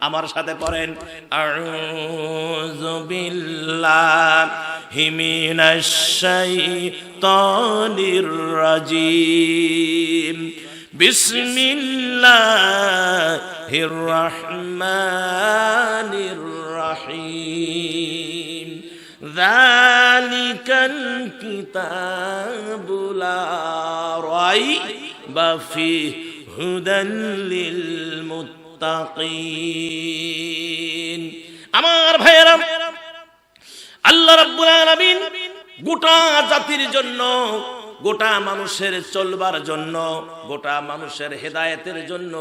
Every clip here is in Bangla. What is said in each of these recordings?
আমার সাথে পড়েন, আউযু বিল্লাহি মিনাশ শাইতানির রাজিম, বিসমিল্লাহির রহমানির রহিম, যালিকাল কিতাবু লা রাইবা ফীহি হুদাল লিল মুত্তাকিন। আমার ভাইয়েরা, আল্লাহ রাব্বুল আলামিন গোটা জাতির জন্য, গোটা মানুষের চলবার জন্য, গোটা মানুষের হেদায়েতের জন্য,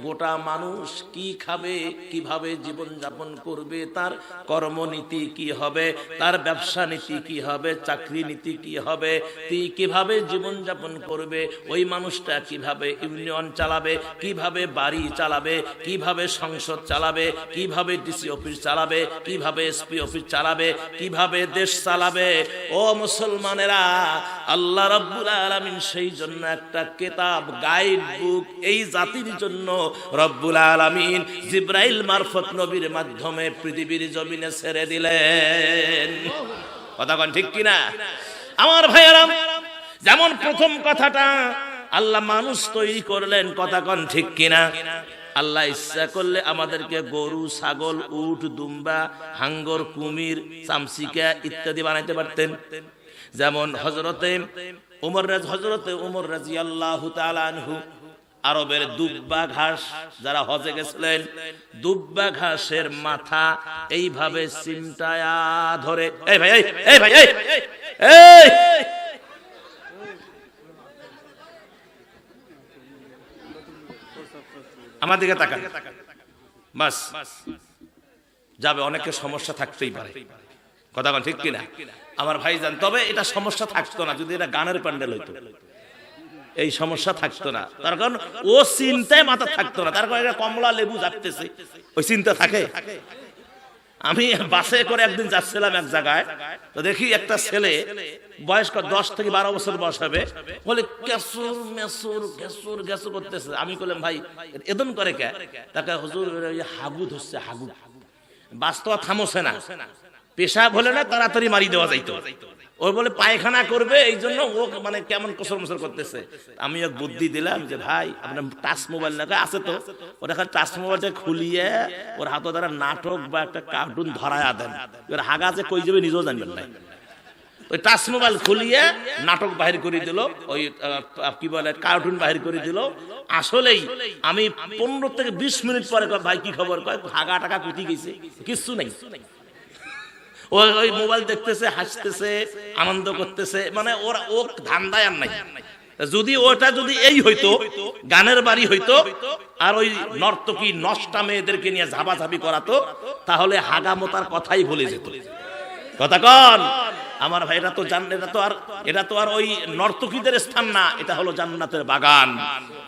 গোটা মানুষ কি খাবে, কিভাবে জীবন যাপন করবে, তার কর্মনীতি কি হবে, তার ব্যবসা নীতি কি হবে, চাকরি নীতি কি হবে, কিভাবে জীবন যাপন করবে, ওই মানুষটা কিভাবে ইউনিয়ন চালাবে, কিভাবে বাড়ি চালাবে, কিভাবে সংসদ চালাবে, কিভাবে ডিসি অফিস চালাবে, কিভাবে এসপি অফিস চালাবে, কিভাবে দেশ চালাবে। ও মুসলমানেরা, আল্লাহ রাব্বুল আলামিন সেই জন্য একটা কিতাব, গাইড বুক এই জাতির জন্য রব্বুল আলামিন জিবরাইল মারফত নবীর মাধ্যমে পৃথিবীর জমিনে ছেড়ে দিলেন। কথা কোন ঠিক কিনা? আমার ভাইয়েরা, যেমন প্রথম কথাটা আল্লাহ মানুষ তৈরি করলেন, কথা কোন ঠিক কিনা? আল্লাহ ইচ্ছা করলে আমাদেরকে গরু, ছাগল, উট, দুম্বা, হাঙ্গর, কুমির, চামচিকা ইত্যাদি বানাইতে পারতেন। যেমন হযরতে উমর রাদিয়াল্লাহু তাআলা আনহু আরবের দুব্বা ঘাস, যারা হজে গেছিলেন, দুব্বা ঘাসের মাথা এইভাবে চিমটায়া ধরে, এই ভাই এই ভাই এই আমার দিকে তাকান, বাস যাবে। অনেকের সমস্যা থাকতেই পারে, কথা বল ঠিক কিনা আমার ভাইজান? তবে এটা সমস্যা থাকতো না যদি এটা গানের প্যান্ডেল হইতো, এই সমস্যা থাকতো না। তার কারণ ও চিন্তায় মাথা থাকতো না, তার কারণ এটা কমলা লেবু যাচ্ছে, ওই চিন্তা থাকে। আমি বাসে করে একদিন যাচ্ছিলাম এক জায়গায়, তো দেখি একটা ছেলে বয়স 10 থেকে 12 বছর বয়স হবে, বলে কেসুর মেসুর ঘেসুর ঘেসুর করতেছে। আমি বললাম ভাই এদন করে কে? তাকে হুজুর হাগু ধরছে, হাগু। বাস্তব থামছে না, পেশাব হলে না তাড়াতাড়ি মারি দেওয়া যাইতো। ওই বলে পায়খানা করবে, এই জন্য ও মানে কেমন কসর মসর করতেছে। আমি এক বুদ্ধি দিলাম যে ভাই আপনার টাচ মোবাইল না আছে তো, ওর এখন টাচ মোবাইলটা খুলিয়ে ওর হাতে দ্বারা নাটক বা একটা কার্টুন ধরায়া দেন, এবার হাগা যে কই যাবে নিজেও জানবেন না। ওই টাচ মোবাইল খুলিয়ে নাটক বাহির করে দিল, ওই কি বলে কার্টুন বাহির করে দিল। আসলেই আমি 15 থেকে 20 মিনিট পরে ভাই কি খবর, কয় হাগা টাকা কুটি গেছে, কিচ্ছু নাই। ওই মোবাইল দেখতেছে, হাসতেছে, আনন্দ করতেছে, মানে ওরা ও ধান্দায় আর নাই। যদি ওটা যদি এই হইতো, গানের বাড়ি হইতো, আর ওই নর্তকী নষ্টা মেয়েদেরকে নিয়ে ঝাবাঝাবি করাতো, তাহলে হাগামতার কথাই ভুলে যেত। কথা কন আমার ভাই, এটা তো আর ওই নর্তকীদের স্থান না, এটা হলো জান্নাতের বাগান।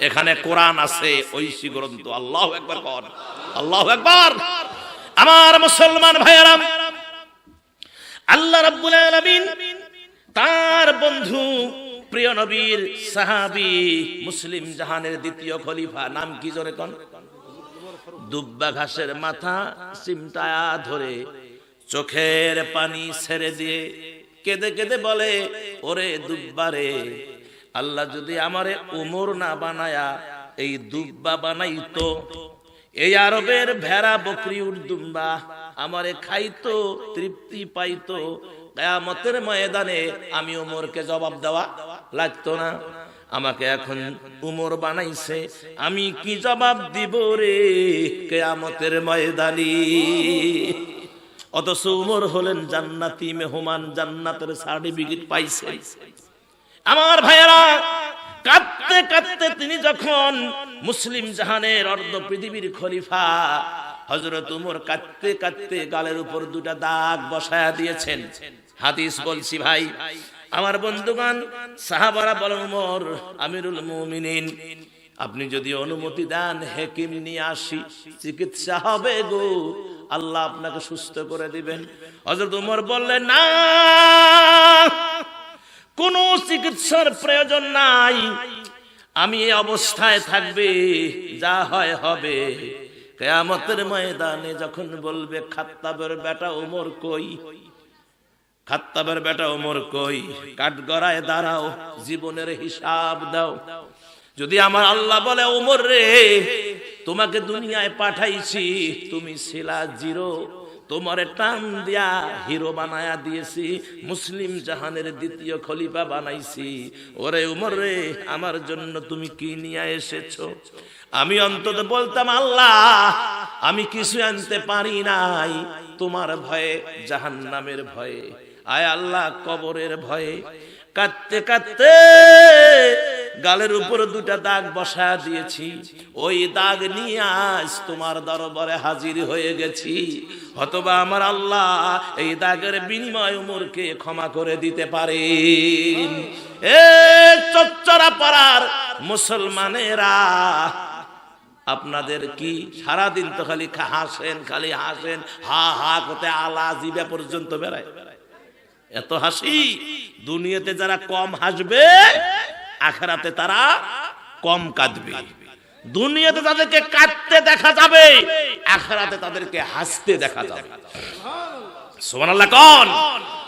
এখানে কোরআন আছে, ঐশী গ্রন্থ। আল্লাহু আকবার কন, আল্লাহু আকবার। আমার মুসলমান ভাইয়েরা, আল্লাহ রাব্বুল আলামিন তার বন্ধু প্রিয় নবীর সাহাবী মুসলিম জাহানের দ্বিতীয় খলিফা, নাম কি জোরে কোন? দুব্বা ঘাসের মাথা চিমটায়া ধরে চোখের পানি ছেড়ে দিয়ে কেঁদে কেঁদে বলে, ওরে দুব্বারে, আল্লাহ যদি আমারে উমর না বানায়া এই দুব্বা বানাইতো, এই আরবের ভেড়া, বকরি, উট, দুম্বা আমারে খাইতো, তৃপ্তি পাইতো, কিয়ামতের ময়দানে আমি উমরকে জবাব দেওয়া লাগতো না। আমাকে এখন উমর বানাইছে, আমি কি জবাব দিব রে কিয়ামতের ময়দানে? অথচ উমর হলেন জান্নাতি মেহমান, জান্নাতের সার্টিফিকেট পাইছে। আমার ভাইয়েরা, কাঁদতে কাঁদতে তিনি যখন মুসলিম জাহানের অর্ধ পৃথিবীর খলিফা হযরত উমর কাঁদতে কাঁদতে গালের উপর 2টা দাগ বসায়া দিয়েছেন। হাদিস বলছি ভাই আমার বন্ধুগণ, সাহাবারা বলেন, উমর আমিরুল মুমিনিন, আপনি যদি অনুমতি দেন হেকিম নিয়ে আসি, চিকিৎসা হবে গো, আল্লাহ আপনাকে সুস্থ করে দিবেন। হযরত উমর বললেন, না, কোনো চিকিৎসার প্রয়োজন নাই, আমি এই অবস্থায় থাকবে, যা হয় হবে, কিয়ামতের ময়দানে যখন বলবে খাত্তাবের বেটা ওমর কই, খাত্তাবের বেটা ওমর কই, কাঠগড়ায় দাঁড়াও, জীবনের হিসাব দাও। যদি আমার আল্লাহ বলে ওমর রে তোমাকে দুনিয়ায় পাঠাইছি, তুমি ছিলা জিরো, তোমারে টান দিয়া হিরো বানায়া দিয়েছি, মুসলিম জাহানের দ্বিতীয় খলিফা বানাইছি, ওরে ওমর রে আমার জন্য তুমি কি নিয়ে এসেছো? আমি অন্তত বলতাম আল্লাহ আমি কিছু আনতে পারি নাই, তোমার ভয়ে, জাহান্নামের ভয়ে, আয় আল্লাহ কবরের ভয়ে। কাঁদতে কাঁদতে গালের উপর দুটা দাগ বসায়া দিয়েছি, ওই দাগ নিয়ে আজ তোমার দরবারে হাজির হয়ে গেছি। হতবা আমার আল্লাহ এই দাগের বিনিময় উমরকে ক্ষমা করে দিতে পারেন। এ চচ্চড়া পাড়ার মুসলমানেরা, আপনাদের কি সারাদিন তো খালি হাসেন, খালি হাসেন, হা হা করতে আলা জিবা পর্যন্ত বেড়ায়। এত হাসি, দুনিয়াতে যারা কম হাসবে আখিরাতে তারা কম কাঁদবে। দুনিয়াতে তাদেরকে কাঁদতে দেখা যাবে, আখিরাতে তাদেরকে হাসতে দেখা যাবে। সুবহানাল্লাহ কোন?